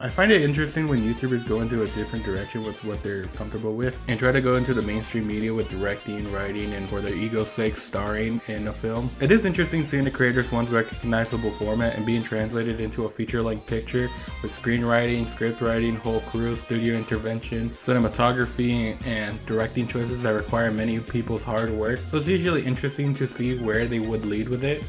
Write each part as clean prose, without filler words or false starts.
I find it interesting when YouTubers go into a different direction with what they're comfortable with and try to go into the mainstream media with directing, writing, and for their ego's sake starring in a film. It is interesting seeing the creator's once recognizable format and being translated into a feature-length picture with screenwriting, script writing, whole crew, studio intervention, cinematography, and directing choices that require many people's hard work. So it's usually interesting to see where they would lead with it.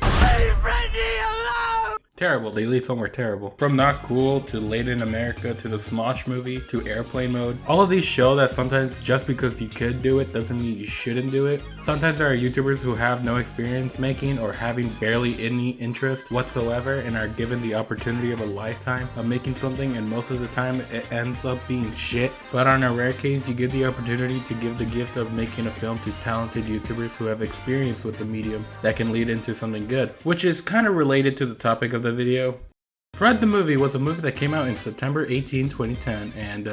Terrible, they lead somewhere terrible. From Not Cool to Late in America to the Smosh movie to Airplane Mode. All of these show that sometimes just because you could do it doesn't mean you shouldn't do it. Sometimes there are YouTubers who have no experience making or having barely any interest whatsoever and are given the opportunity of a lifetime of making something, and most of the time it ends up being shit. But on a rare case, you get the opportunity to give the gift of making a film to talented YouTubers who have experience with the medium that can lead into something good, which is kind of related to the topic of the video. Fred the Movie was a movie that came out in September 18, 2010, and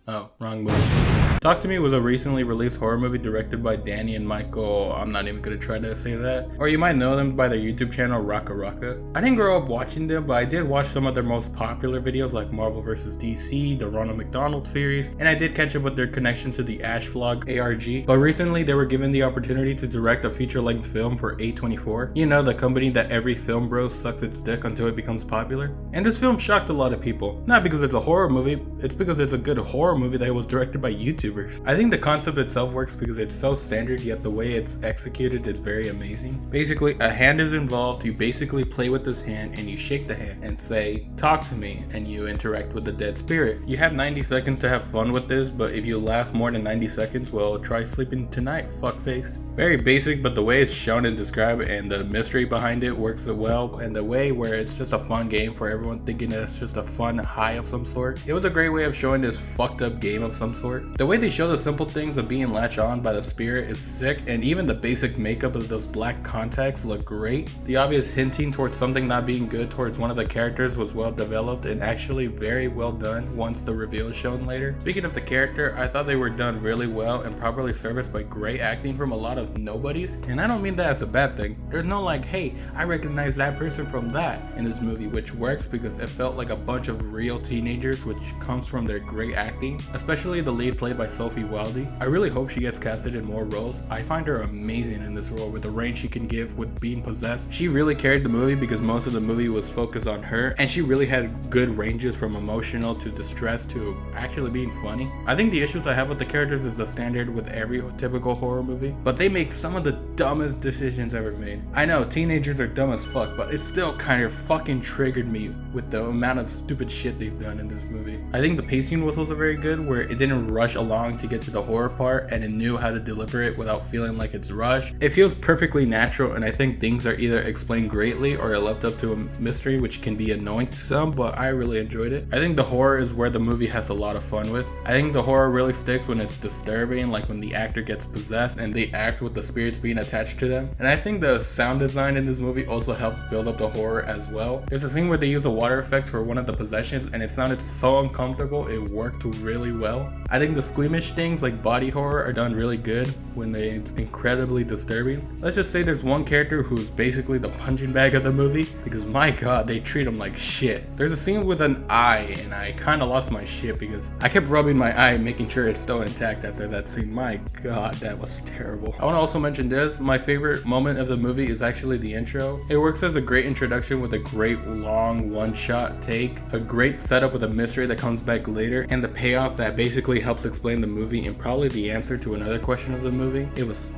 oh, wrong movie. Talk to Me was a recently released horror movie directed by Danny and Michael, I'm not even gonna try to say that, or you might know them by their YouTube channel Raka Raka. I didn't grow up watching them, but I did watch some of their most popular videos like Marvel vs. DC, the Ronald McDonald series, and I did catch up with their connection to the Ash vlog ARG, but recently they were given the opportunity to direct a feature-length film for A24, you know, the company that every film bro sucks its dick until it becomes popular. And this film shocked a lot of people, not because it's a horror movie, it's because it's a good horror movie that was directed by YouTubers. I think the concept itself works because it's so standard, yet the way it's executed is very amazing. Basically, a hand is involved, you basically play with this hand and you shake the hand and say, talk to me, and you interact with the dead spirit. You have 90 seconds to have fun with this, but if you last more than 90 seconds, well, try sleeping tonight, fuckface. Very basic, but the way it's shown and described and the mystery behind it works well, and the way where it's just a fun game for everyone thinking that it's just a fun high of some sort. It was a great way of showing this fucked up game of some sort. The way they show the simple things of being latched on by the spirit is sick, and even the basic makeup of those black contacts look great. The obvious hinting towards something not being good towards one of the characters was well developed and actually very well done once the reveal is shown later. Speaking of the character, I thought they were done really well and properly serviced by great acting from a lot of nobodies, and I don't mean that as a bad thing. There's no like, hey, I recognize that person from that in this movie, which works because it felt like a bunch of real teenagers, which comes from their great acting, especially the lead played by Sophie Wilde. I really hope she gets casted in more roles. I find her amazing in this role with the range she can give with being possessed. She really carried the movie because most of the movie was focused on her, and she really had good ranges from emotional to distress to actually being funny. I think the issues I have with the characters is the standard with every typical horror movie, but they make some of the dumbest decisions ever made. I know teenagers are dumb as fuck, but it still kind of fucking triggered me with the amount of stupid shit they've done in this movie. I think the pacing was also very good, where it didn't rush along to get to the horror part, and it knew how to deliver it without feeling like it's rushed. It feels perfectly natural, and I think things are either explained greatly or are left up to a mystery, which can be annoying to some, but I really enjoyed it. I think the horror is where the movie has a lot of fun with. I think the horror really sticks when it's disturbing, like when the actor gets possessed and they act with the spirits being attached to them. And I think the sound design in this movie also helps build up the horror as well. There's a scene where they use a water effect for one of the possessions, and it sounded so uncomfortable, it worked really well. I think the squeamish things like body horror are done really good when they're incredibly disturbing. Let's just say there's one character who's basically the punching bag of the movie, because my god, they treat him like shit. There's a scene with an eye, and I kinda lost my shit because I kept rubbing my eye making sure it's still intact after that scene. My god, that was terrible. I want to also mention this, my favorite moment of the movie is actually the intro. It works as a great introduction with a great long one-shot take, a great setup with a mystery that comes back later, and the payoff that basically helps explain the movie and probably the answer to another question of the movie. It was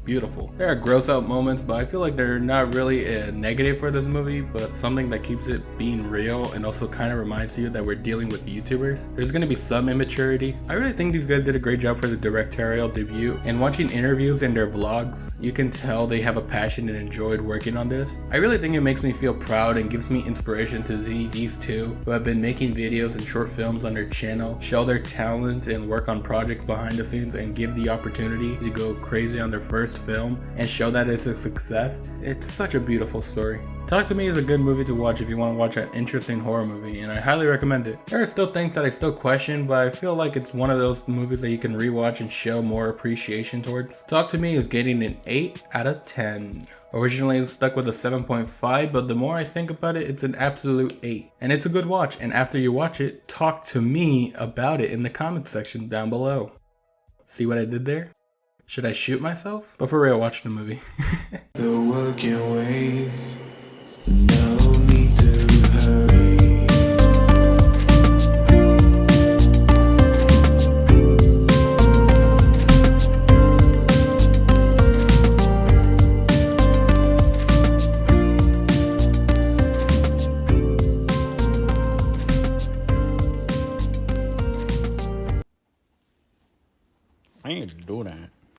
beautiful. There are gross out moments, but I feel like they're not really a negative for this movie, but something that keeps it being real and also kind of reminds you that we're dealing with YouTubers. There's going to be some immaturity. I really think these guys did a great job for the directorial debut, and watching interviews and their vlogs, you can tell they have a passion and enjoyed working on this. I really think it makes me feel proud and gives me inspiration to see these two who have been making videos and short films on their channel show their talent and work on projects behind the scenes and give the opportunity to go crazy on their first film and show that it's a success. It's such a beautiful story. Talk to Me is a good movie to watch if you want to watch an interesting horror movie, and I highly recommend it. There are still things that I still question, but I feel like it's one of those movies that you can rewatch and show more appreciation towards. Talk to Me is getting an 8 out of 10. Originally, it's stuck with a 7.5, but the more I think about it, it's an absolute 8. And it's a good watch, and after you watch it, talk to me about it in the comment section down below. See what I did there? Should I shoot myself? But for real, watch the movie. The working ways, no need to hurry. I ain't do that.